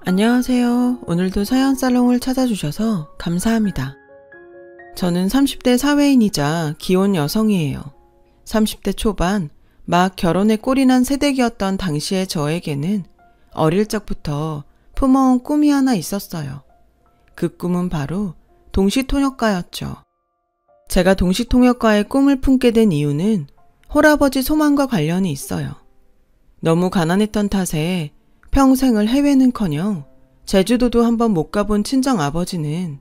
안녕하세요. 오늘도 사연살롱을 찾아주셔서 감사합니다. 저는 30대 사회인이자 기혼 여성이에요. 30대 초반 막 결혼에 꼴이 난 새댁이었던 당시의 저에게는 어릴 적부터 품어온 꿈이 하나 있었어요. 그 꿈은 바로 동시통역가였죠. 제가 동시통역가의 꿈을 품게 된 이유는 홀아버지 소망과 관련이 있어요. 너무 가난했던 탓에 평생을 해외는커녕 제주도도 한번 못 가본 친정아버지는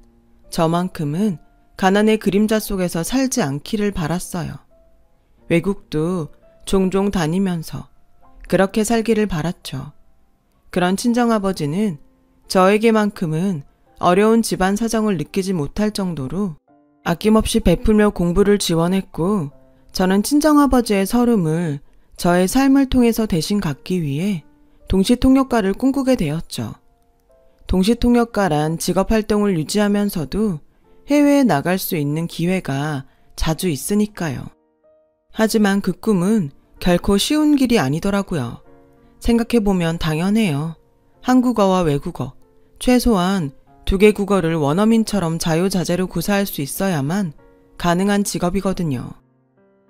저만큼은 가난의 그림자 속에서 살지 않기를 바랐어요. 외국도 종종 다니면서 그렇게 살기를 바랐죠. 그런 친정아버지는 저에게만큼은 어려운 집안 사정을 느끼지 못할 정도로 아낌없이 베풀며 공부를 지원했고, 저는 친정아버지의 서름을 저의 삶을 통해서 대신 갚기 위해 동시통역가를 꿈꾸게 되었죠. 동시통역가란 직업활동을 유지하면서도 해외에 나갈 수 있는 기회가 자주 있으니까요. 하지만 그 꿈은 결코 쉬운 길이 아니더라고요. 생각해보면 당연해요. 한국어와 외국어, 최소한 2개 국어를 원어민처럼 자유자재로 구사할 수 있어야만 가능한 직업이거든요.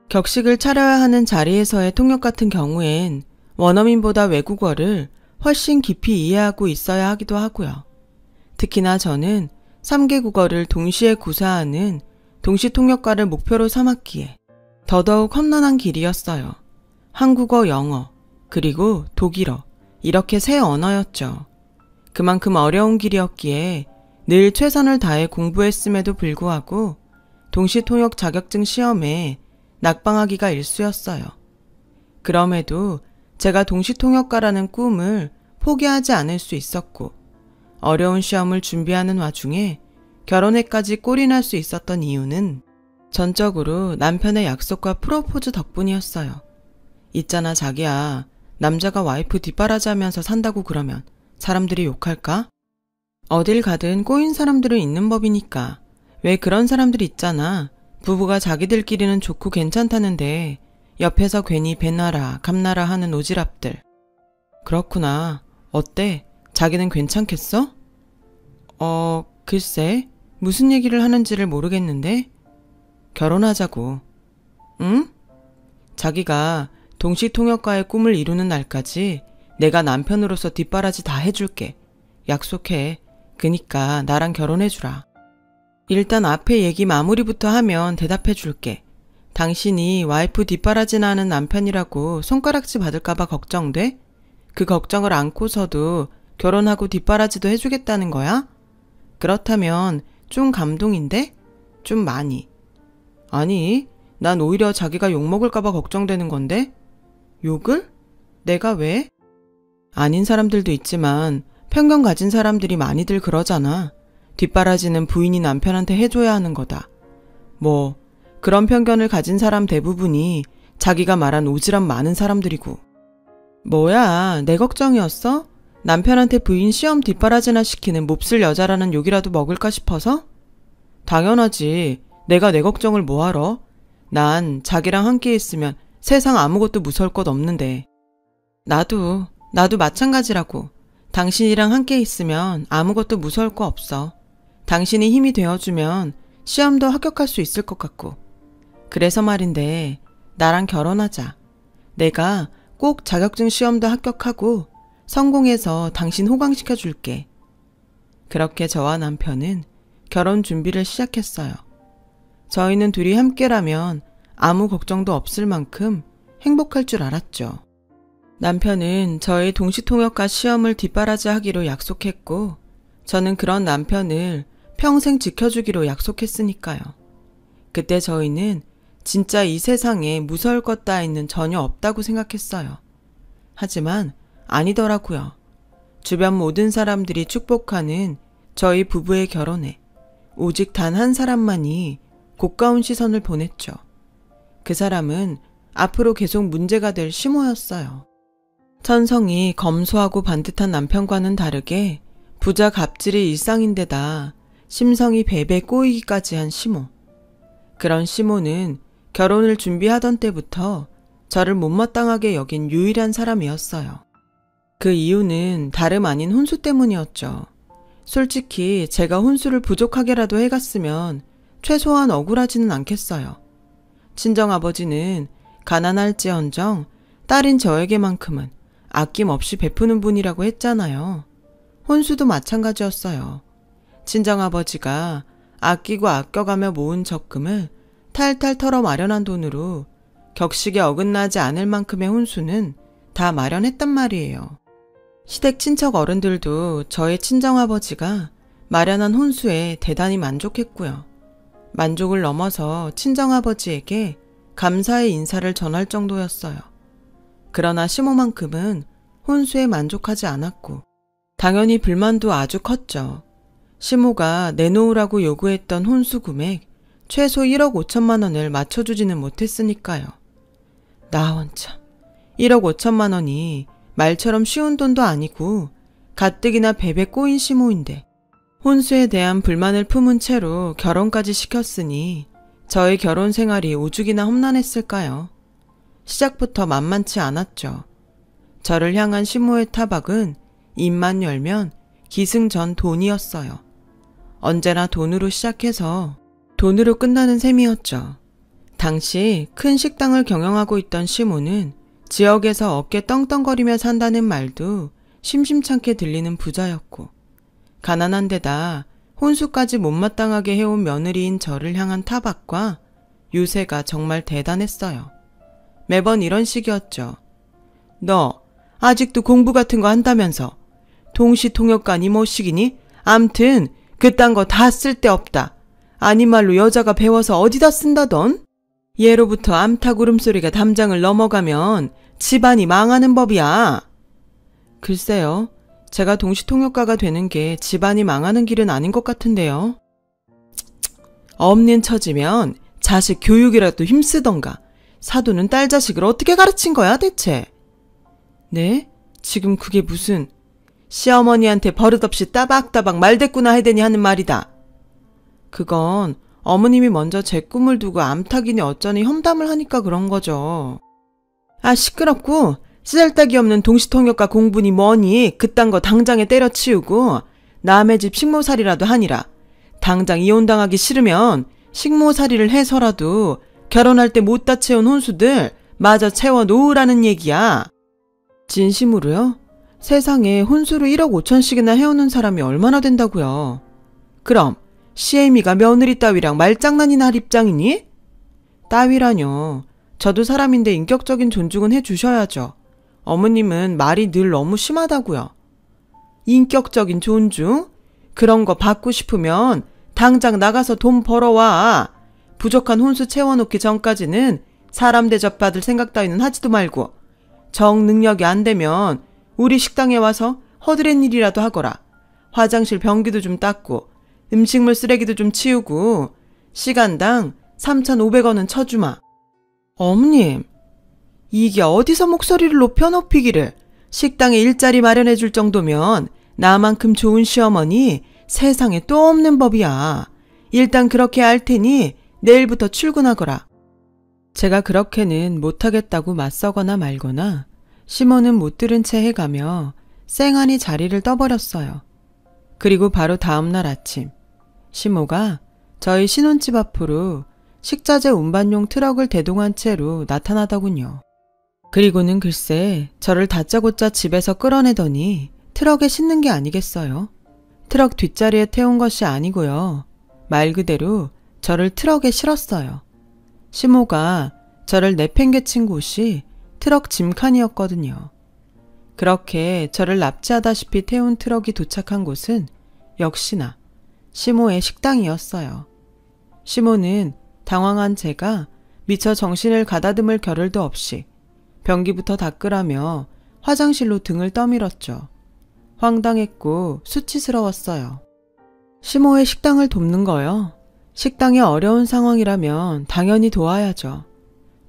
격식을 차려야 하는 자리에서의 통역 같은 경우엔 원어민보다 외국어를 훨씬 깊이 이해하고 있어야 하기도 하고요. 특히나 저는 3개 국어를 동시에 구사하는 동시통역가를 목표로 삼았기에 더더욱 험난한 길이었어요. 한국어, 영어, 그리고 독일어, 이렇게 3 언어였죠. 그만큼 어려운 길이었기에 늘 최선을 다해 공부했음에도 불구하고 동시통역 자격증 시험에 낙방하기가 일쑤였어요. 그럼에도 제가 동시통역가라는 꿈을 포기하지 않을 수 있었고, 어려운 시험을 준비하는 와중에 결혼에까지 꼴이 날 수 있었던 이유는 전적으로 남편의 약속과 프로포즈 덕분이었어요. 있잖아 자기야, 남자가 와이프 뒷바라지 하면서 산다고 그러면 사람들이 욕할까? 어딜 가든 꼬인 사람들은 있는 법이니까. 왜 그런 사람들이 있잖아. 부부가 자기들끼리는 좋고 괜찮다는데 옆에서 괜히 배나라 감나라 하는 오지랖들. 그렇구나. 어때? 자기는 괜찮겠어? 글쎄, 무슨 얘기를 하는지를 모르겠는데. 결혼하자고. 응? 자기가 동시통역가의 꿈을 이루는 날까지 내가 남편으로서 뒷바라지 다 해줄게. 약속해. 그니까 나랑 결혼해주라. 일단 앞에 얘기 마무리부터 하면 대답해줄게. 당신이 와이프 뒷바라지나 하는 남편이라고 손가락질 받을까봐 걱정돼? 그 걱정을 안고서도 결혼하고 뒷바라지도 해주겠다는 거야? 그렇다면 좀 감동인데? 좀 많이. 아니, 난 오히려 자기가 욕먹을까봐 걱정되는 건데? 욕을? 내가 왜? 아닌 사람들도 있지만 편견 가진 사람들이 많이들 그러잖아. 뒷바라지는 부인이 남편한테 해줘야 하는 거다. 뭐 그런 편견을 가진 사람 대부분이 자기가 말한 오지랖 많은 사람들이고. 뭐야, 내 걱정이었어? 남편한테 부인 시험 뒷바라지나 시키는 몹쓸 여자라는 욕이라도 먹을까 싶어서? 당연하지. 내가 내 걱정을 뭐하러? 난 자기랑 함께 있으면 세상 아무것도 무서울 것 없는데. 나도 마찬가지라고. 당신이랑 함께 있으면 아무것도 무서울 거 없어. 당신이 힘이 되어주면 시험도 합격할 수 있을 것 같고. 그래서 말인데 나랑 결혼하자. 내가 꼭 자격증 시험도 합격하고 성공해서 당신 호강시켜 줄게. 그렇게 저와 남편은 결혼 준비를 시작했어요. 저희는 둘이 함께라면 아무 걱정도 없을 만큼 행복할 줄 알았죠. 남편은 저의 동시통역가 시험을 뒷바라지 하기로 약속했고, 저는 그런 남편을 평생 지켜주기로 약속했으니까요. 그때 저희는 진짜 이 세상에 무서울 것 따위는 전혀 없다고 생각했어요. 하지만 아니더라고요. 주변 모든 사람들이 축복하는 저희 부부의 결혼에 오직 단 한 사람만이 고가운 시선을 보냈죠. 그 사람은 앞으로 계속 문제가 될 시모였어요. 천성이 검소하고 반듯한 남편과는 다르게 부자 갑질이 일상인데다 심성이 배배 꼬이기까지 한 시모. 그런 시모는 결혼을 준비하던 때부터 저를 못마땅하게 여긴 유일한 사람이었어요. 그 이유는 다름 아닌 혼수 때문이었죠. 솔직히 제가 혼수를 부족하게라도 해갔으면 최소한 억울하지는 않겠어요. 친정아버지는 가난할지언정 딸인 저에게만큼은 아낌없이 베푸는 분이라고 했잖아요. 혼수도 마찬가지였어요. 친정아버지가 아끼고 아껴가며 모은 적금을 탈탈 털어 마련한 돈으로 격식에 어긋나지 않을 만큼의 혼수는 다 마련했단 말이에요. 시댁 친척 어른들도 저의 친정아버지가 마련한 혼수에 대단히 만족했고요. 만족을 넘어서 친정아버지에게 감사의 인사를 전할 정도였어요. 그러나 시모만큼은 혼수에 만족하지 않았고 당연히 불만도 아주 컸죠. 시모가 내놓으라고 요구했던 혼수 금액 최소 1억 5천만 원을 맞춰주지는 못했으니까요. 나 원참 1억 5천만 원이 말처럼 쉬운 돈도 아니고 가뜩이나 베베 꼬인 시모인데 혼수에 대한 불만을 품은 채로 결혼까지 시켰으니 저의 결혼 생활이 오죽이나 험난했을까요? 시작부터 만만치 않았죠. 저를 향한 시모의 타박은 입만 열면 기승전 돈이었어요. 언제나 돈으로 시작해서 돈으로 끝나는 셈이었죠. 당시 큰 식당을 경영하고 있던 시모는 지역에서 어깨 떵떵거리며 산다는 말도 심심찮게 들리는 부자였고 가난한 데다 혼수까지 못마땅하게 해온 며느리인 저를 향한 타박과 유세가 정말 대단했어요. 매번 이런 식이었죠. 너 아직도 공부 같은 거 한다면서 동시통역관이 뭐시기니? 암튼 그딴 거 다 쓸데없다. 아니 말로 여자가 배워서 어디다 쓴다던? 예로부터 암탉 울음소리가 담장을 넘어가면 집안이 망하는 법이야. 글쎄요. 제가 동시통역가가 되는 게 집안이 망하는 길은 아닌 것 같은데요. 없는 처지면 자식 교육이라도 힘쓰던가. 사돈은 딸 자식을 어떻게 가르친 거야 대체? 네? 지금 그게 무슨 시어머니한테 버릇없이 따박따박 말대꾸나 해대니 하는 말이다. 그건 어머님이 먼저 제 꿈을 두고 암탉이니 어쩌니 험담을 하니까 그런 거죠. 아 시끄럽고 쓰잘데기 없는 동시통역과 공부니 뭐니 그딴 거 당장에 때려치우고 남의 집 식모살이라도 하니라. 당장 이혼당하기 싫으면 식모살이를 해서라도 결혼할 때 못다 채운 혼수들 마저 채워놓으라는 얘기야. 진심으로요? 세상에 혼수를 1억 5천씩이나 해오는 사람이 얼마나 된다고요. 그럼 시애미가 며느리 따위랑 말장난이나 할 입장이니? 따위라뇨. 저도 사람인데 인격적인 존중은 해주셔야죠. 어머님은 말이 늘 너무 심하다고요. 인격적인 존중? 그런 거 받고 싶으면 당장 나가서 돈 벌어와. 부족한 혼수 채워놓기 전까지는 사람 대접받을 생각 따위는 하지도 말고 정 능력이 안 되면 우리 식당에 와서 허드렛 일이라도 하거라. 화장실 변기도 좀 닦고 음식물 쓰레기도 좀 치우고 시간당 3,500원은 쳐주마. 어머님, 이게 어디서 목소리를 높이기를. 식당에 일자리 마련해 줄 정도면 나만큼 좋은 시어머니 세상에 또 없는 법이야. 일단 그렇게 할 테니 내일부터 출근하거라. 제가 그렇게는 못하겠다고 맞서거나 말거나 시모는 못 들은 채 해가며 쌩하니 자리를 떠버렸어요. 그리고 바로 다음날 아침 시모가 저희 신혼집 앞으로 식자재 운반용 트럭을 대동한 채로 나타나더군요. 그리고는 글쎄 저를 다짜고짜 집에서 끌어내더니 트럭에 싣는 게 아니겠어요? 트럭 뒷자리에 태운 것이 아니고요. 말 그대로 저를 트럭에 실었어요. 시모가 저를 내팽개친 곳이 트럭 짐칸이었거든요. 그렇게 저를 납치하다시피 태운 트럭이 도착한 곳은 역시나 시모의 식당이었어요. 시모는 당황한 제가 미처 정신을 가다듬을 겨를도 없이 변기부터 닦으라며 화장실로 등을 떠밀었죠. 황당했고 수치스러웠어요. 시모의 식당을 돕는 거요. 식당이 어려운 상황이라면 당연히 도와야죠.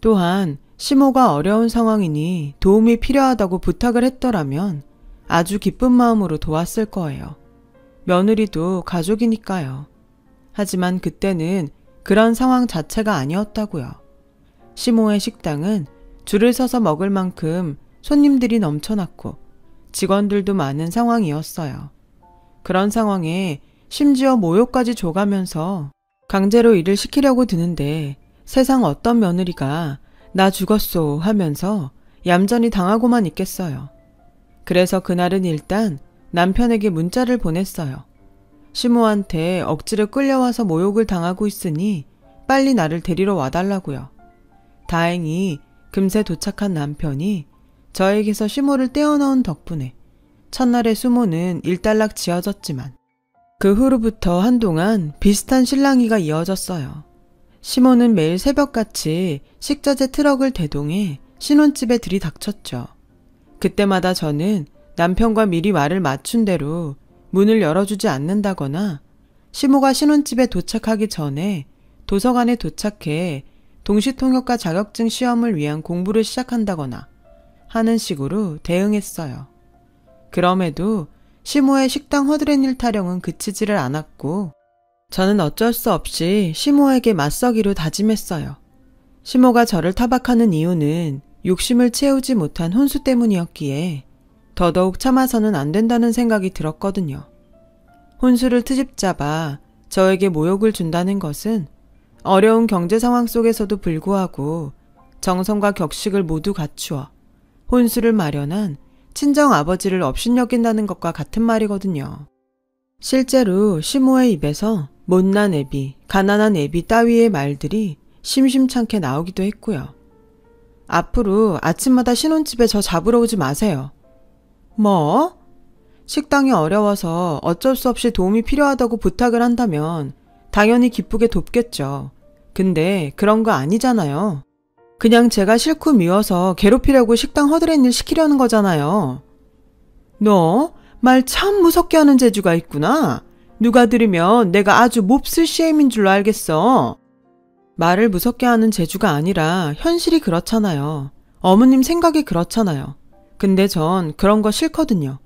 또한 시모가 어려운 상황이니 도움이 필요하다고 부탁을 했더라면 아주 기쁜 마음으로 도왔을 거예요. 며느리도 가족이니까요. 하지만 그때는 그런 상황 자체가 아니었다고요. 시모의 식당은 줄을 서서 먹을 만큼 손님들이 넘쳐났고 직원들도 많은 상황이었어요. 그런 상황에 심지어 모욕까지 줘가면서 강제로 일을 시키려고 드는데 세상 어떤 며느리가 나 죽었소 하면서 얌전히 당하고만 있겠어요. 그래서 그날은 일단 남편에게 문자를 보냈어요. 시모한테 억지로 끌려와서 모욕을 당하고 있으니 빨리 나를 데리러 와달라고요. 다행히 금세 도착한 남편이 저에게서 시모를 떼어넣은 덕분에 첫날의 수모는 일단락 지어졌지만 그 후로부터 한동안 비슷한 실랑이가 이어졌어요. 시모는 매일 새벽같이 식자재 트럭을 대동해 신혼집에 들이닥쳤죠. 그때마다 저는 남편과 미리 말을 맞춘 대로 문을 열어주지 않는다거나 시모가 신혼집에 도착하기 전에 도서관에 도착해 동시통역과 자격증 시험을 위한 공부를 시작한다거나 하는 식으로 대응했어요. 그럼에도 시모의 식당 허드렛일 타령은 그치지를 않았고 저는 어쩔 수 없이 시모에게 맞서기로 다짐했어요. 시모가 저를 타박하는 이유는 욕심을 채우지 못한 혼수 때문이었기에 더더욱 참아서는 안 된다는 생각이 들었거든요. 혼수를 트집잡아 저에게 모욕을 준다는 것은 어려운 경제 상황 속에서도 불구하고 정성과 격식을 모두 갖추어 혼수를 마련한 친정 아버지를 업신여긴다는 것과 같은 말이거든요. 실제로 시모의 입에서 못난 애비, 가난한 애비 따위의 말들이 심심찮게 나오기도 했고요. 앞으로 아침마다 신혼집에 저 잡으러 오지 마세요. 뭐? 식당이 어려워서 어쩔 수 없이 도움이 필요하다고 부탁을 한다면 당연히 기쁘게 돕겠죠. 근데 그런 거 아니잖아요. 그냥 제가 싫고 미워서 괴롭히려고 식당 허드렛일 시키려는 거잖아요. 너 말 참 무섭게 하는 재주가 있구나. 누가 들으면 내가 아주 몹쓸 시엠인 줄로 알겠어. 말을 무섭게 하는 재주가 아니라 현실이 그렇잖아요. 어머님 생각이 그렇잖아요. 근데 전 그런 거 싫거든요.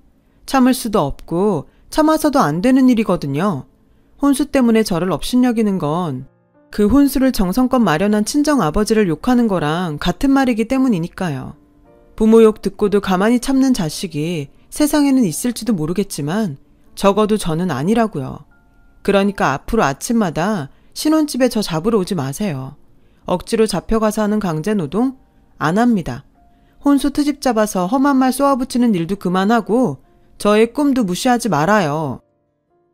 참을 수도 없고 참아서도 안 되는 일이거든요. 혼수 때문에 저를 업신여기는 건 그 혼수를 정성껏 마련한 친정아버지를 욕하는 거랑 같은 말이기 때문이니까요. 부모 욕 듣고도 가만히 참는 자식이 세상에는 있을지도 모르겠지만 적어도 저는 아니라고요. 그러니까 앞으로 아침마다 신혼집에 저 잡으러 오지 마세요. 억지로 잡혀가서 하는 강제노동? 안 합니다. 혼수 트집 잡아서 험한 말 쏘아붙이는 일도 그만하고 저의 꿈도 무시하지 말아요.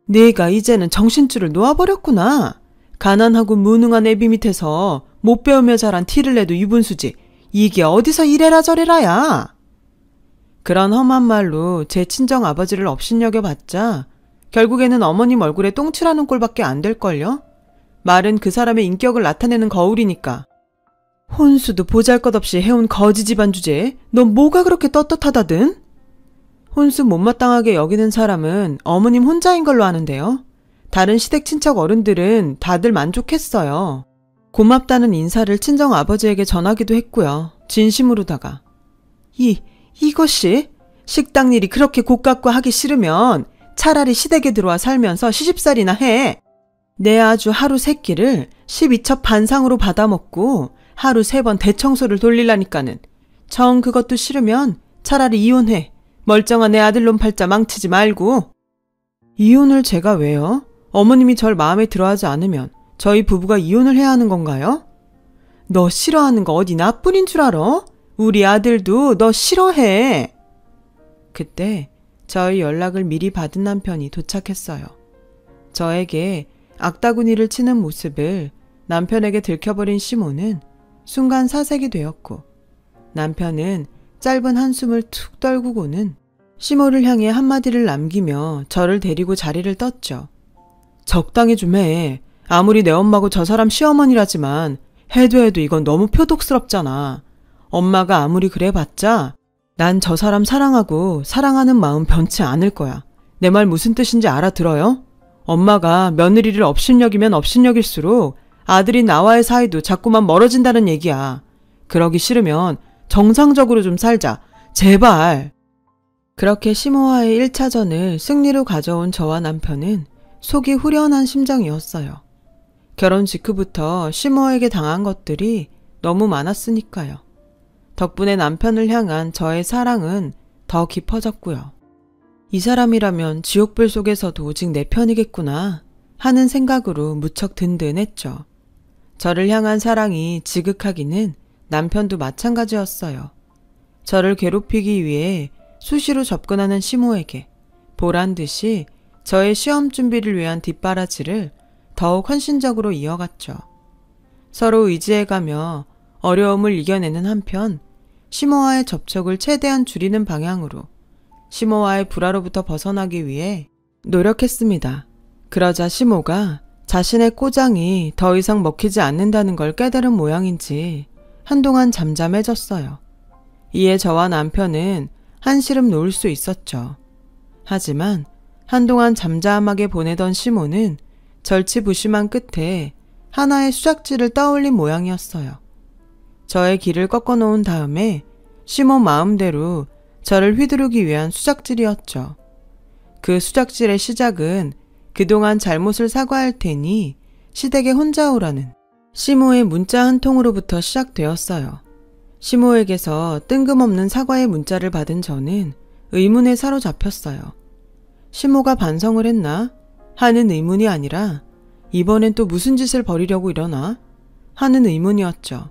네가 이제는 정신줄을 놓아버렸구나. 가난하고 무능한 애비 밑에서 못 배우며 자란 티를 내도 유분수지. 이게 어디서 이래라 저래라야. 그런 험한 말로 제 친정아버지를 업신여겨봤자 결국에는 어머님 얼굴에 똥칠하는 꼴밖에 안 될걸요? 말은 그 사람의 인격을 나타내는 거울이니까. 혼수도 보잘것없이 해온 거지 집안 주제에 넌 뭐가 그렇게 떳떳하다든? 혼수 못마땅하게 여기는 사람은 어머님 혼자인 걸로 아는데요. 다른 시댁 친척 어른들은 다들 만족했어요. 고맙다는 인사를 친정아버지에게 전하기도 했고요. 진심으로다가. 이것이 식당 일이 그렇게 고깝고 하기 싫으면 차라리 시댁에 들어와 살면서 시집살이나 해. 내 아주 하루 3끼를 12첩 반상으로 받아먹고 하루 3번 대청소를 돌리라니까는. 정 그것도 싫으면 차라리 이혼해. 멀쩡한 내 아들놈 팔자 망치지 말고. 이혼을 제가 왜요? 어머님이 절 마음에 들어하지 않으면 저희 부부가 이혼을 해야 하는 건가요? 너 싫어하는 거 어디 나뿐인 줄 알아? 우리 아들도 너 싫어해. 그때 저희 연락을 미리 받은 남편이 도착했어요. 저에게 악다구니를 치는 모습을 남편에게 들켜버린 시모는 순간 사색이 되었고 남편은 짧은 한숨을 툭 떨구고는 시모를 향해 한마디를 남기며 저를 데리고 자리를 떴죠. 적당히 좀 해. 아무리 내 엄마고 저 사람 시어머니라지만 해도 이건 너무 표독스럽잖아. 엄마가 아무리 그래봤자 난 저 사람 사랑하고 사랑하는 마음 변치 않을 거야. 내 말 무슨 뜻인지 알아들어요? 엄마가 며느리를 업신여기면 업신여길수록 아들이 나와의 사이도 자꾸만 멀어진다는 얘기야. 그러기 싫으면 정상적으로 좀 살자. 제발. 그렇게 시모와의 1차전을 승리로 가져온 저와 남편은 속이 후련한 심정이었어요. 결혼 직후부터 시모에게 당한 것들이 너무 많았으니까요. 덕분에 남편을 향한 저의 사랑은 더 깊어졌고요. 이 사람이라면 지옥불 속에서도 오직 내 편이겠구나 하는 생각으로 무척 든든했죠. 저를 향한 사랑이 지극하기는 남편도 마찬가지였어요. 저를 괴롭히기 위해 수시로 접근하는 시모에게 보란듯이 저의 시험 준비를 위한 뒷바라지를 더욱 헌신적으로 이어갔죠. 서로 의지해가며 어려움을 이겨내는 한편 시모와의 접촉을 최대한 줄이는 방향으로 시모와의 불화로부터 벗어나기 위해 노력했습니다. 그러자 시모가 자신의 꼬장이 더 이상 먹히지 않는다는 걸 깨달은 모양인지 한동안 잠잠해졌어요. 이에 저와 남편은 한시름 놓을 수 있었죠. 하지만 한동안 잠잠하게 보내던 시모는 절치부심한 끝에 하나의 수작질을 떠올린 모양이었어요. 저의 길을 꺾어놓은 다음에 시모 마음대로 저를 휘두르기 위한 수작질이었죠. 그 수작질의 시작은 그동안 잘못을 사과할 테니 시댁에 혼자 오라는 시모의 문자 한 통으로부터 시작되었어요. 시모에게서 뜬금없는 사과의 문자를 받은 저는 의문에 사로잡혔어요. 시모가 반성을 했나? 하는 의문이 아니라 이번엔 또 무슨 짓을 벌이려고 이러나? 하는 의문이었죠.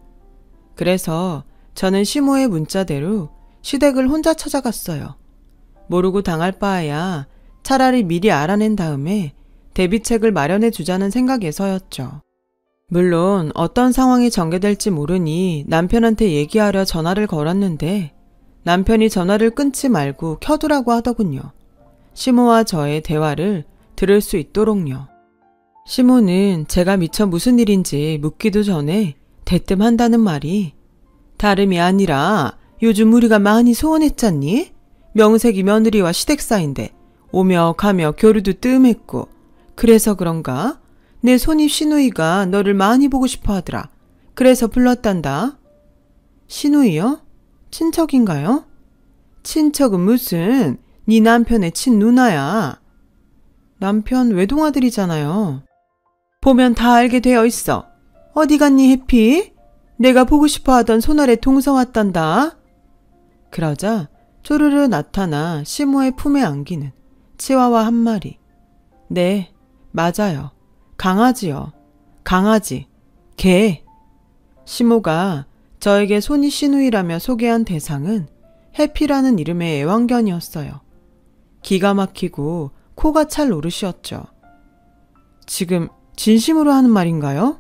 그래서 저는 시모의 문자대로 시댁을 혼자 찾아갔어요. 모르고 당할 바에야 차라리 미리 알아낸 다음에 대비책을 마련해 주자는 생각에서였죠. 물론 어떤 상황이 전개될지 모르니 남편한테 얘기하려 전화를 걸었는데 남편이 전화를 끊지 말고 켜두라고 하더군요. 시모와 저의 대화를 들을 수 있도록요. 시모는 제가 미처 무슨 일인지 묻기도 전에 대뜸 한다는 말이 다름이 아니라 요즘 우리가 많이 소원했잖니? 명색이 며느리와 시댁 사이인데 오며 가며 교류도 뜸했고 그래서 그런가? 내 손입 시누이가 너를 많이 보고 싶어 하더라. 그래서 불렀단다. 시누이요? 친척인가요? 친척은 무슨 네 남편의 친누나야. 남편 외동아들이잖아요. 보면 다 알게 되어 있어. 어디 갔니 해피? 내가 보고 싶어 하던 손아래 동서 왔단다. 그러자 쪼르르 나타나 시모의 품에 안기는 치와와 한 마리. 네, 맞아요. 강아지요. 강아지. 개. 시모가 저에게 손이 시누이라며 소개한 대상은 해피라는 이름의 애완견이었어요. 기가 막히고 코가 찰 노릇이었죠. 지금 진심으로 하는 말인가요?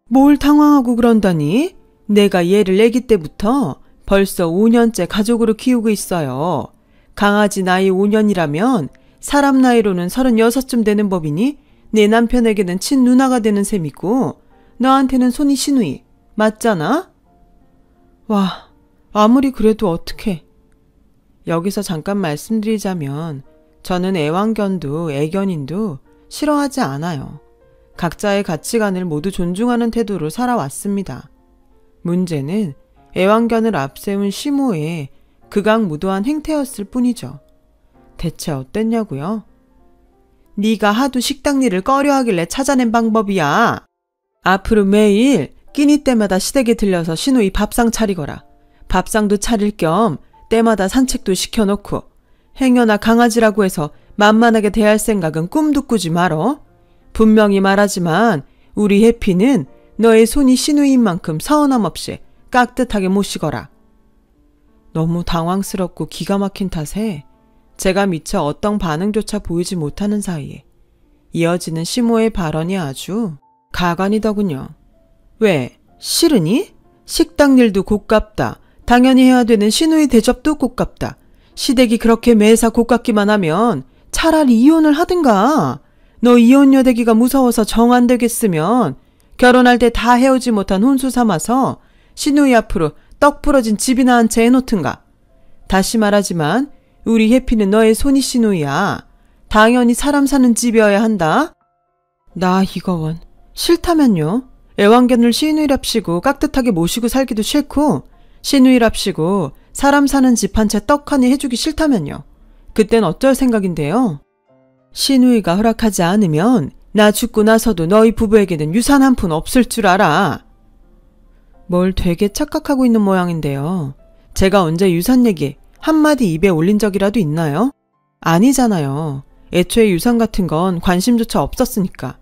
뭘 당황하고 그런다니? 내가 얘를 아기 때부터 벌써 5년째 가족으로 키우고 있어요. 강아지 나이 5년이라면 사람 나이로는 36쯤 되는 법이니 내 남편에게는 친누나가 되는 셈이고 너한테는 손이 시누이. 맞잖아? 와, 아무리 그래도 어떡해. 여기서 잠깐 말씀드리자면 저는 애완견도 애견인도 싫어하지 않아요. 각자의 가치관을 모두 존중하는 태도로 살아왔습니다. 문제는 애완견을 앞세운 시모의 극악무도한 행태였을 뿐이죠. 대체 어땠냐고요? 네가 하도 식당 일을 꺼려하길래 찾아낸 방법이야. 앞으로 매일 끼니 때마다 시댁에 들려서 시누이 밥상 차리거라. 밥상도 차릴 겸 때마다 산책도 시켜놓고 행여나 강아지라고 해서 만만하게 대할 생각은 꿈도 꾸지 말어. 분명히 말하지만 우리 해피는 너의 손이 시누이인 만큼 서운함 없이 깍듯하게 모시거라. 너무 당황스럽고 기가 막힌 탓에 제가 미처 어떤 반응조차 보이지 못하는 사이에 이어지는 시모의 발언이 아주 가관이더군요. 왜? 싫으니? 식당 일도 곶갑다. 당연히 해야 되는 시누이 대접도 곶갑다. 시댁이 그렇게 매사 곶갑기만 하면 차라리 이혼을 하든가. 너 이혼녀 되기가 무서워서 정 안 되겠으면 결혼할 때 다 헤어지 못한 혼수 삼아서 시누이 앞으로 떡 부러진 집이나 한 채 해놓든가. 다시 말하지만 우리 해피는 너의 손이 시누이야. 당연히 사람 사는 집이어야 한다. 나 이거원 싫다면요. 애완견을 시누이랍시고 깍듯하게 모시고 살기도 싫고 시누이랍시고 사람 사는 집 한 채 떡 하니 해주기 싫다면요. 그땐 어쩔 생각인데요. 시누이가 허락하지 않으면 나 죽고 나서도 너희 부부에게는 유산 한 푼 없을 줄 알아. 뭘 되게 착각하고 있는 모양인데요. 제가 언제 유산 얘기 한마디 입에 올린 적이라도 있나요? 아니잖아요. 애초에 유산 같은 건 관심조차 없었으니까.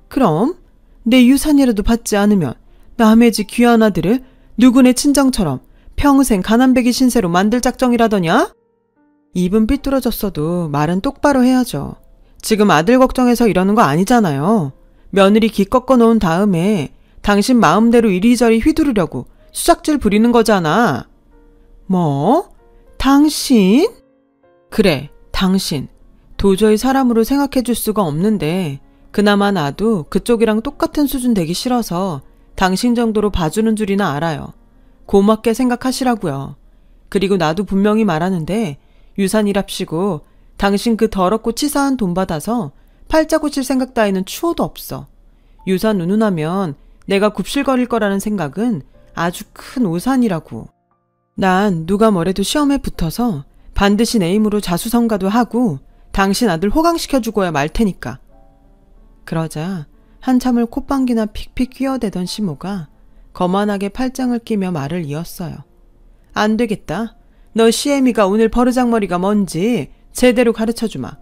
그럼 내 유산이라도 받지 않으면 남의 집 귀한 아들을 누구네 친정처럼 평생 가난배기 신세로 만들 작정이라더냐? 입은 삐뚤어졌어도 말은 똑바로 해야죠. 지금 아들 걱정해서 이러는 거 아니잖아요. 며느리 기 꺾어 놓은 다음에 당신 마음대로 이리저리 휘두르려고 수작질 부리는 거잖아. 뭐? 당신? 그래, 당신. 도저히 사람으로 생각해 줄 수가 없는데 그나마 나도 그쪽이랑 똑같은 수준 되기 싫어서 당신 정도로 봐주는 줄이나 알아요. 고맙게 생각하시라고요. 그리고 나도 분명히 말하는데 유산이랍시고 당신 그 더럽고 치사한 돈 받아서 팔자 고칠 생각 따위는 추호도 없어. 유산 운운하면 내가 굽실거릴 거라는 생각은 아주 큰 오산이라고. 난 누가 뭐래도 시험에 붙어서 반드시 내 힘으로 자수성가도 하고 당신 아들 호강시켜주고야 말 테니까. 그러자 한참을 콧방귀나 픽픽 끼어대던 시모가 거만하게 팔짱을 끼며 말을 이었어요. 안 되겠다. 너 시애미가 오늘 버르장머리가 뭔지 제대로 가르쳐주마.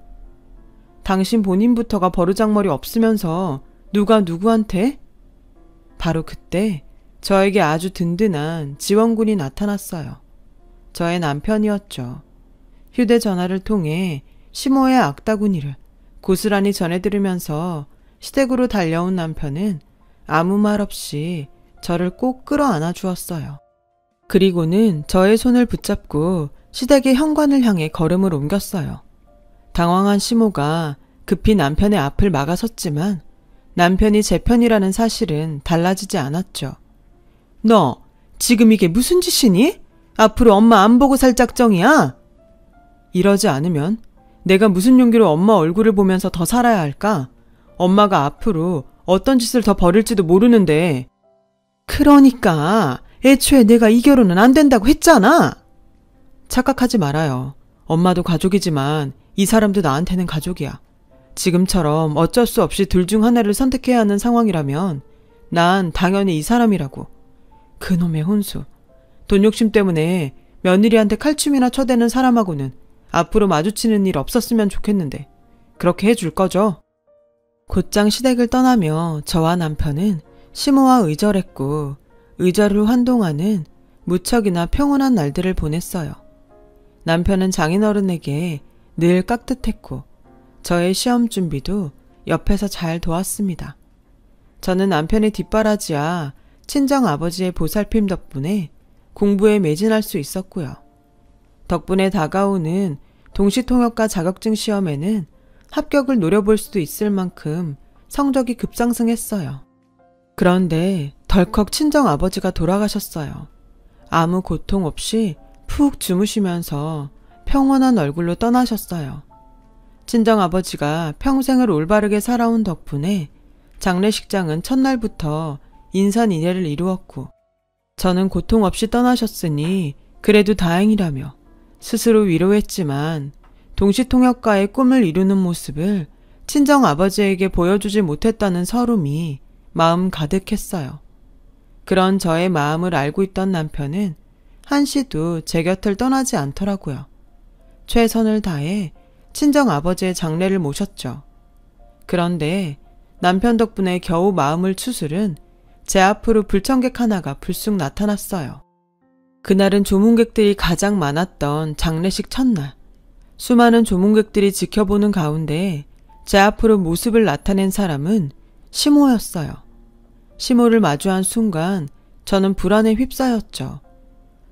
당신 본인부터가 버르장머리 없으면서 누가 누구한테? 바로 그때 저에게 아주 든든한 지원군이 나타났어요. 저의 남편이었죠. 휴대전화를 통해 시모의 악다구니를 고스란히 전해들으면서 시댁으로 달려온 남편은 아무 말 없이 저를 꼭 끌어안아 주었어요. 그리고는 저의 손을 붙잡고 시댁의 현관을 향해 걸음을 옮겼어요. 당황한 시모가 급히 남편의 앞을 막아섰지만 남편이 제 편이라는 사실은 달라지지 않았죠. 너 지금 이게 무슨 짓이니? 앞으로 엄마 안 보고 살 작정이야? 이러지 않으면 내가 무슨 용기로 엄마 얼굴을 보면서 더 살아야 할까? 엄마가 앞으로 어떤 짓을 더 벌일지도 모르는데. 그러니까 애초에 내가 이 결혼은 안 된다고 했잖아. 착각하지 말아요. 엄마도 가족이지만 이 사람도 나한테는 가족이야. 지금처럼 어쩔 수 없이 둘 중 하나를 선택해야 하는 상황이라면 난 당연히 이 사람이라고. 그놈의 혼수. 돈 욕심 때문에 며느리한테 칼춤이나 쳐대는 사람하고는 앞으로 마주치는 일 없었으면 좋겠는데 그렇게 해줄 거죠? 곧장 시댁을 떠나며 저와 남편은 시모와 의절했고 의절 후 한동안은 무척이나 평온한 날들을 보냈어요. 남편은 장인어른에게 늘 깍듯했고 저의 시험 준비도 옆에서 잘 도왔습니다. 저는 남편의 뒷바라지와 친정아버지의 보살핌 덕분에 공부에 매진할 수 있었고요. 덕분에 다가오는 동시통역과 자격증 시험에는 합격을 노려볼 수도 있을 만큼 성적이 급상승했어요. 그런데 덜컥 친정아버지가 돌아가셨어요. 아무 고통 없이 푹 주무시면서 평온한 얼굴로 떠나셨어요. 친정아버지가 평생을 올바르게 살아온 덕분에 장례식장은 첫날부터 인산인해를 이루었고 저는 고통 없이 떠나셨으니 그래도 다행이라며 스스로 위로했지만 동시통역과의 꿈을 이루는 모습을 친정아버지에게 보여주지 못했다는 서름이 마음 가득했어요. 그런 저의 마음을 알고 있던 남편은 한시도 제 곁을 떠나지 않더라고요. 최선을 다해 친정아버지의 장례를 모셨죠. 그런데 남편 덕분에 겨우 마음을 추스른 제 앞으로 불청객 하나가 불쑥 나타났어요. 그날은 조문객들이 가장 많았던 장례식 첫날. 수많은 조문객들이 지켜보는 가운데 제 앞으로 모습을 나타낸 사람은 시모였어요. 시모를 마주한 순간 저는 불안에 휩싸였죠.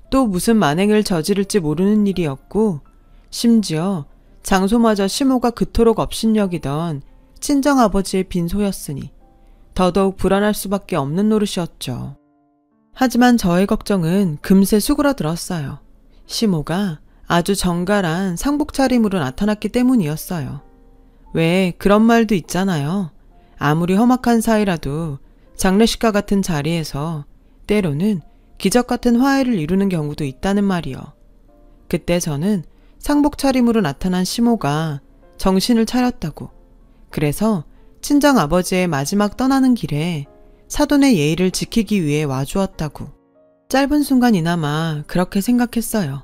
또 무슨 만행을 저지를지 모르는 일이었고 심지어 장소마저 시모가 그토록 업신여기던 친정아버지의 빈소였으니 더더욱 불안할 수밖에 없는 노릇이었죠. 하지만 저의 걱정은 금세 수그러들었어요. 시모가 아주 정갈한 상복 차림으로 나타났기 때문이었어요. 왜 그런 말도 있잖아요. 아무리 험악한 사이라도 장례식과 같은 자리에서 때로는 기적 같은 화해를 이루는 경우도 있다는 말이요. 그때 저는 상복 차림으로 나타난 시모가 정신을 차렸다고, 그래서 친정아버지의 마지막 떠나는 길에 사돈의 예의를 지키기 위해 와주었다고 짧은 순간이나마 그렇게 생각했어요.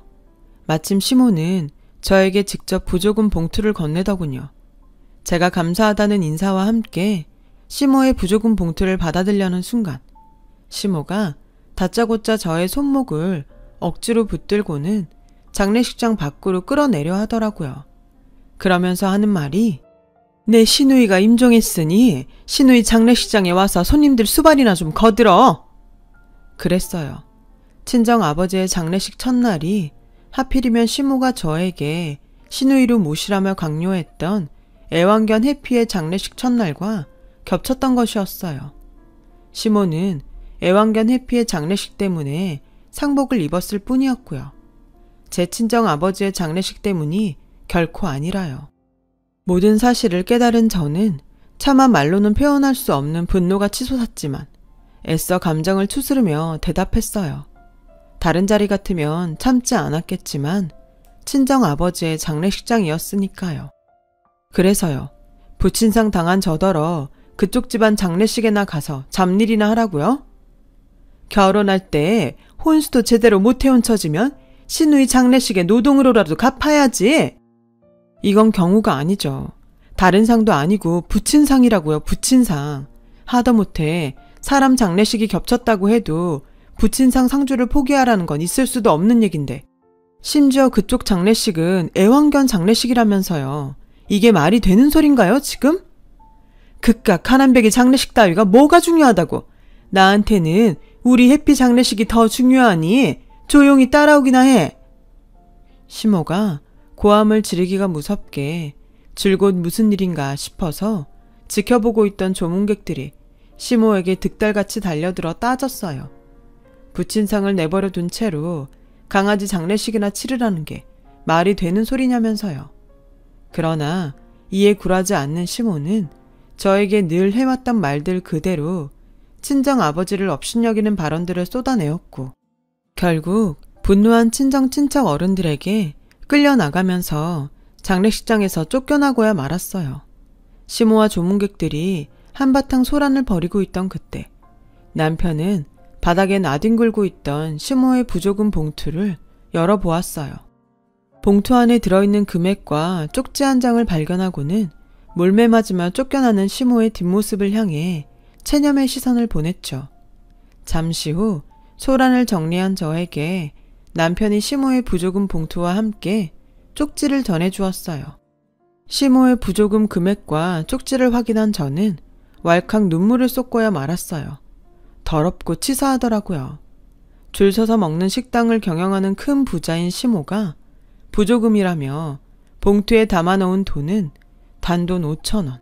마침 시모는 저에게 직접 부조금 봉투를 건네더군요. 제가 감사하다는 인사와 함께 시모의 부조금 봉투를 받아들려는 순간 시모가 다짜고짜 저의 손목을 억지로 붙들고는 장례식장 밖으로 끌어내려 하더라고요. 그러면서 하는 말이 내 시누이가 임종했으니 시누이 장례식장에 와서 손님들 수발이나 좀 거들어. 그랬어요. 친정 아버지의 장례식 첫날이 하필이면 시모가 저에게 시누이로 모시라며 강요했던 애완견 해피의 장례식 첫날과 겹쳤던 것이었어요. 시모는 애완견 해피의 장례식 때문에 상복을 입었을 뿐이었고요. 제 친정 아버지의 장례식 때문이 결코 아니라요. 모든 사실을 깨달은 저는 차마 말로는 표현할 수 없는 분노가 치솟았지만 애써 감정을 추스르며 대답했어요. 다른 자리 같으면 참지 않았겠지만 친정 아버지의 장례식장이었으니까요. 그래서요. 부친상 당한 저더러 그쪽 집안 장례식에나 가서 잡일이나 하라고요? 결혼할 때 혼수도 제대로 못 해온 처지면 시누이 장례식에 노동으로라도 갚아야지. 이건 경우가 아니죠. 다른 상도 아니고 부친상이라고요. 부친상. 하다못해 사람 장례식이 겹쳤다고 해도 부친상 상주를 포기하라는 건 있을 수도 없는 얘긴데 심지어 그쪽 장례식은 애완견 장례식이라면서요. 이게 말이 되는 소린가요 지금? 그깟 가난배기 장례식 따위가 뭐가 중요하다고. 나한테는 우리 해피 장례식이 더 중요하니 조용히 따라오기나 해. 시모가 고함을 지르기가 무섭게 줄곧 무슨 일인가 싶어서 지켜보고 있던 조문객들이 시모에게 득달같이 달려들어 따졌어요. 부친상을 내버려 둔 채로 강아지 장례식이나 치르라는 게 말이 되는 소리냐면서요. 그러나 이에 굴하지 않는 시모는 저에게 늘 해왔던 말들 그대로 친정 아버지를 업신여기는 발언들을 쏟아내었고 결국 분노한 친정 친척 어른들에게 끌려나가면서 장례식장에서 쫓겨나고야 말았어요. 시모와 조문객들이 한바탕 소란을 벌이고 있던 그때 남편은 바닥에 나뒹굴고 있던 시모의 부조금 봉투를 열어보았어요. 봉투 안에 들어있는 금액과 쪽지 한 장을 발견하고는 몰매 맞으며 쫓겨나는 시모의 뒷모습을 향해 체념의 시선을 보냈죠. 잠시 후 소란을 정리한 저에게 남편이 시모의 부조금 봉투와 함께 쪽지를 전해주었어요. 시모의 부조금 금액과 쪽지를 확인한 저는 왈칵 눈물을 쏟고야 말았어요. 더럽고 치사하더라고요. 줄 서서 먹는 식당을 경영하는 큰 부자인 시모가 부조금이라며 봉투에 담아놓은 돈은 단돈 5,000원.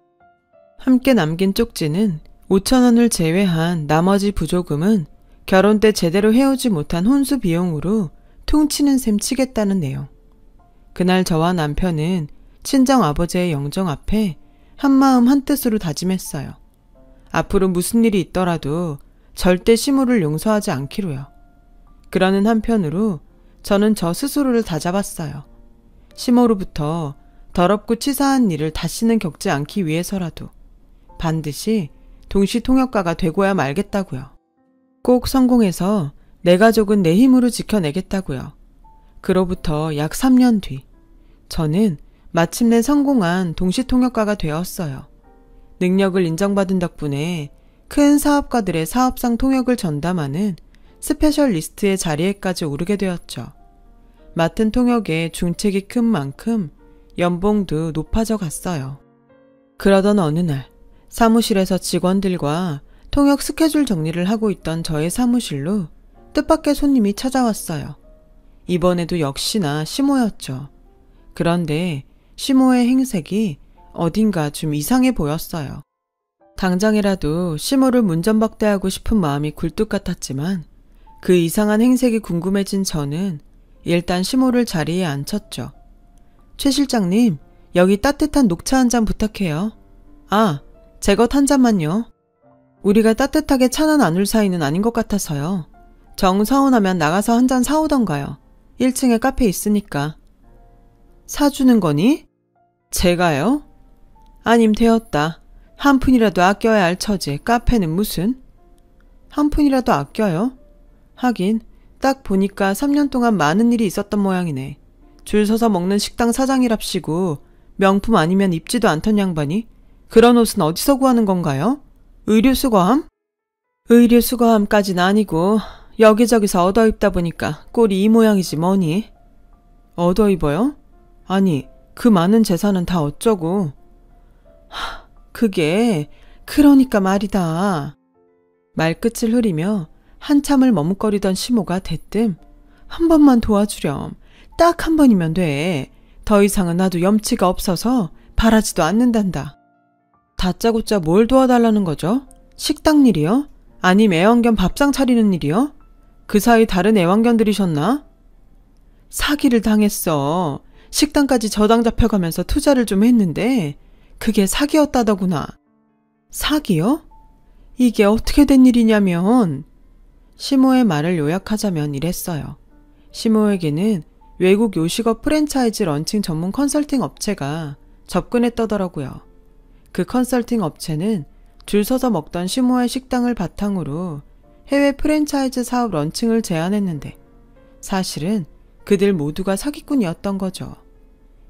함께 남긴 쪽지는 5,000원을 제외한 나머지 부조금은 결혼 때 제대로 해오지 못한 혼수 비용으로 퉁치는 셈 치겠다는 내용. 그날 저와 남편은 친정 아버지의 영정 앞에 한마음 한뜻으로 다짐했어요. 앞으로 무슨 일이 있더라도 절대 시모를 용서하지 않기로요. 그러는 한편으로 저는 저 스스로를 다잡았어요. 시모로부터 더럽고 치사한 일을 다시는 겪지 않기 위해서라도 반드시 동시통역가가 되고야 말겠다고요. 꼭 성공해서 내 가족은 내 힘으로 지켜내겠다고요. 그로부터 약 3년 뒤 저는 마침내 성공한 동시통역가가 되었어요. 능력을 인정받은 덕분에 큰 사업가들의 사업상 통역을 전담하는 스페셜리스트의 자리에까지 오르게 되었죠. 맡은 통역의 중책이 큰 만큼 연봉도 높아져 갔어요. 그러던 어느 날 사무실에서 직원들과 통역 스케줄 정리를 하고 있던 저의 사무실로 뜻밖의 손님이 찾아왔어요. 이번에도 역시나 시모였죠. 그런데 시모의 행색이 어딘가 좀 이상해 보였어요. 당장이라도 시모를 문전박대하고 싶은 마음이 굴뚝 같았지만 그 이상한 행색이 궁금해진 저는 일단 시모를 자리에 앉혔죠. 최 실장님, 여기 따뜻한 녹차 한 잔 부탁해요. 아, 제 것 한 잔만요. 우리가 따뜻하게 차나 나눌 사이는 아닌 것 같아서요. 정 서운하면 나가서 한 잔 사오던가요. 1층에 카페 있으니까. 사주는 거니? 제가요? 아님 되었다. 한 푼이라도 아껴야 할 처지 카페는 무슨? 한 푼이라도 아껴요? 하긴 딱 보니까 3년 동안 많은 일이 있었던 모양이네. 줄 서서 먹는 식당 사장이랍시고 명품 아니면 입지도 않던 양반이 그런 옷은 어디서 구하는 건가요? 의류수거함? 의류수거함까지는 아니고 여기저기서 얻어입다 보니까 꼴이 이 모양이지 뭐니. 얻어입어요? 아니, 그 많은 재산은 다 어쩌고. 그게 그러니까 말이다. 말끝을 흐리며 한참을 머뭇거리던 시모가 대뜸 한 번만 도와주렴. 딱 한 번이면 돼. 더 이상은 나도 염치가 없어서 바라지도 않는단다. 다짜고짜 뭘 도와달라는 거죠? 식당 일이요? 아님 애완견 밥상 차리는 일이요? 그 사이 다른 애완견들이셨나? 사기를 당했어. 식당까지 저당 잡혀가면서 투자를 좀 했는데 그게 사기였다더구나. 사기요? 이게 어떻게 된 일이냐면 시모의 말을 요약하자면 이랬어요. 시모에게는 외국 요식업 프랜차이즈 런칭 전문 컨설팅 업체가 접근했더더라고요. 그 컨설팅 업체는 줄 서서 먹던 시모의 식당을 바탕으로 해외 프랜차이즈 사업 런칭을 제안했는데 사실은 그들 모두가 사기꾼이었던 거죠.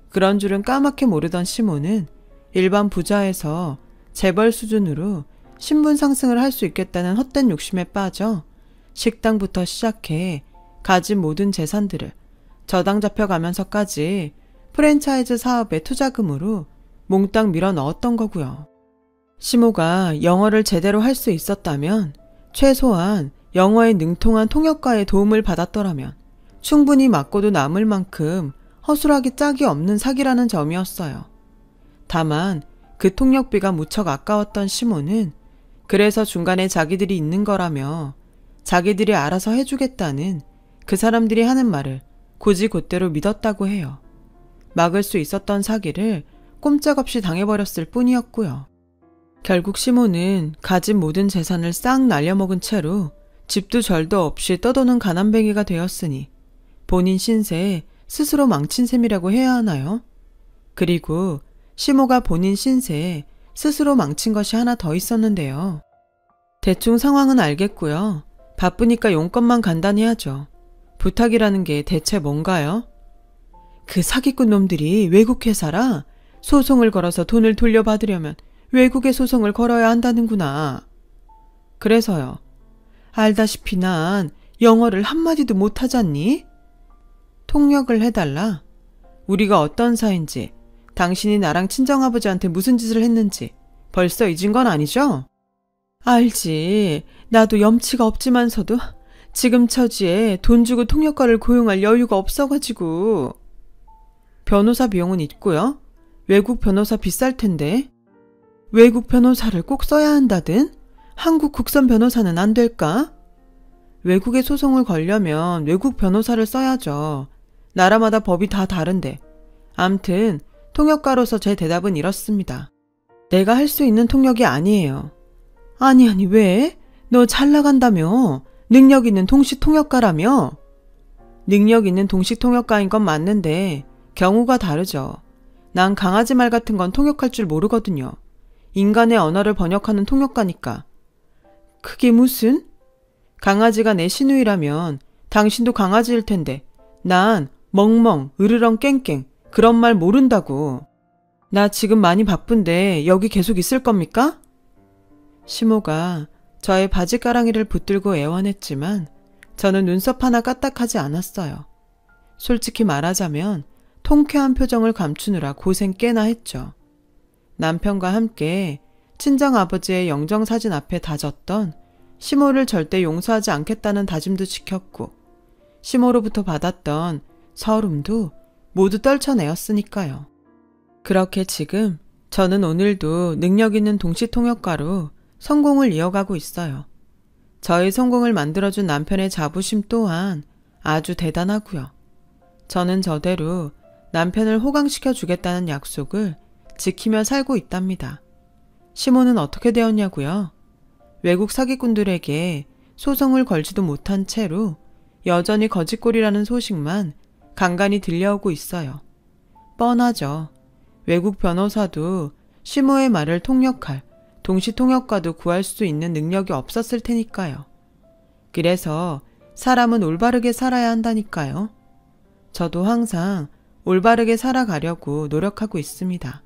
그런 줄은 까맣게 모르던 시모는 일반 부자에서 재벌 수준으로 신분 상승을 할 수 있겠다는 헛된 욕심에 빠져 식당부터 시작해 가진 모든 재산들을 저당 잡혀가면서까지 프랜차이즈 사업의 투자금으로 몽땅 밀어 넣었던 거고요. 시모가 영어를 제대로 할 수 있었다면 최소한 영어에 능통한 통역가의 도움을 받았더라면 충분히 맞고도 남을 만큼 허술하기 짝이 없는 사기라는 점이었어요. 다만 그 통역비가 무척 아까웠던 시모는 그래서 중간에 자기들이 있는 거라며 자기들이 알아서 해주겠다는 그 사람들이 하는 말을 굳이 곧대로 믿었다고 해요. 막을 수 있었던 사기를 꼼짝없이 당해버렸을 뿐이었고요. 결국 시모는 가진 모든 재산을 싹 날려먹은 채로 집도 절도 없이 떠도는 가난뱅이가 되었으니 본인 신세에 스스로 망친 셈이라고 해야 하나요? 그리고 시모가 본인 신세에 스스로 망친 것이 하나 더 있었는데요. 대충 상황은 알겠고요. 바쁘니까 용건만 간단히 하죠. 부탁이라는 게 대체 뭔가요? 그 사기꾼 놈들이 외국 회사라 소송을 걸어서 돈을 돌려받으려면 외국에 소송을 걸어야 한다는구나. 그래서요. 알다시피 난 영어를 한마디도 못하잖니? 통역을 해달라. 우리가 어떤 사이인지, 당신이 나랑 친정아버지한테 무슨 짓을 했는지 벌써 잊은 건 아니죠? 알지. 나도 염치가 없지만서도 지금 처지에 돈 주고 통역가를 고용할 여유가 없어가지고. 변호사 비용은 있고요. 외국 변호사 비쌀 텐데. 외국 변호사를 꼭 써야 한다든? 한국 국선 변호사는 안 될까? 외국에 소송을 걸려면 외국 변호사를 써야죠. 나라마다 법이 다 다른데. 암튼 통역가로서 제 대답은 이렇습니다. 내가 할 수 있는 통역이 아니에요. 아니 왜? 너 잘 나간다며? 능력 있는 동시 통역가라며? 능력 있는 동시 통역가인 건 맞는데 경우가 다르죠. 난 강아지 말 같은 건 통역할 줄 모르거든요. 인간의 언어를 번역하는 통역가니까. 그게 무슨? 강아지가 내 시누이라면 당신도 강아지일 텐데 난 멍멍, 으르렁, 깽깽 그런 말 모른다고. 나 지금 많이 바쁜데 여기 계속 있을 겁니까? 시모가 저의 바지가랑이를 붙들고 애원했지만 저는 눈썹 하나 까딱하지 않았어요. 솔직히 말하자면 통쾌한 표정을 감추느라 고생 꽤나 했죠. 남편과 함께 친정아버지의 영정사진 앞에 다졌던 시모를 절대 용서하지 않겠다는 다짐도 지켰고 시모로부터 받았던 서름도 모두 떨쳐내었으니까요. 그렇게 지금 저는 오늘도 능력 있는 동시통역가로 성공을 이어가고 있어요. 저의 성공을 만들어준 남편의 자부심 또한 아주 대단하고요. 저는 저대로 남편을 호강시켜 주겠다는 약속을 지키며 살고 있답니다. 시모는 어떻게 되었냐고요? 외국 사기꾼들에게 소송을 걸지도 못한 채로 여전히 거짓골이라는 소식만 간간히 들려오고 있어요. 뻔하죠. 외국 변호사도 시모의 말을 통역할 동시통역가도 구할 수 있는 능력이 없었을 테니까요. 그래서 사람은 올바르게 살아야 한다니까요. 저도 항상 올바르게 살아가려고 노력하고 있습니다.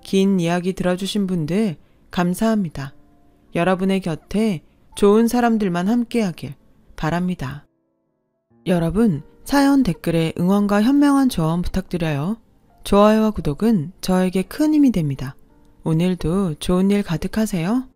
긴 이야기 들어주신 분들 감사합니다. 여러분의 곁에 좋은 사람들만 함께하길 바랍니다. 여러분, 사연 댓글에 응원과 현명한 조언 부탁드려요. 좋아요와 구독은 저에게 큰 힘이 됩니다. 오늘도 좋은 일 가득하세요.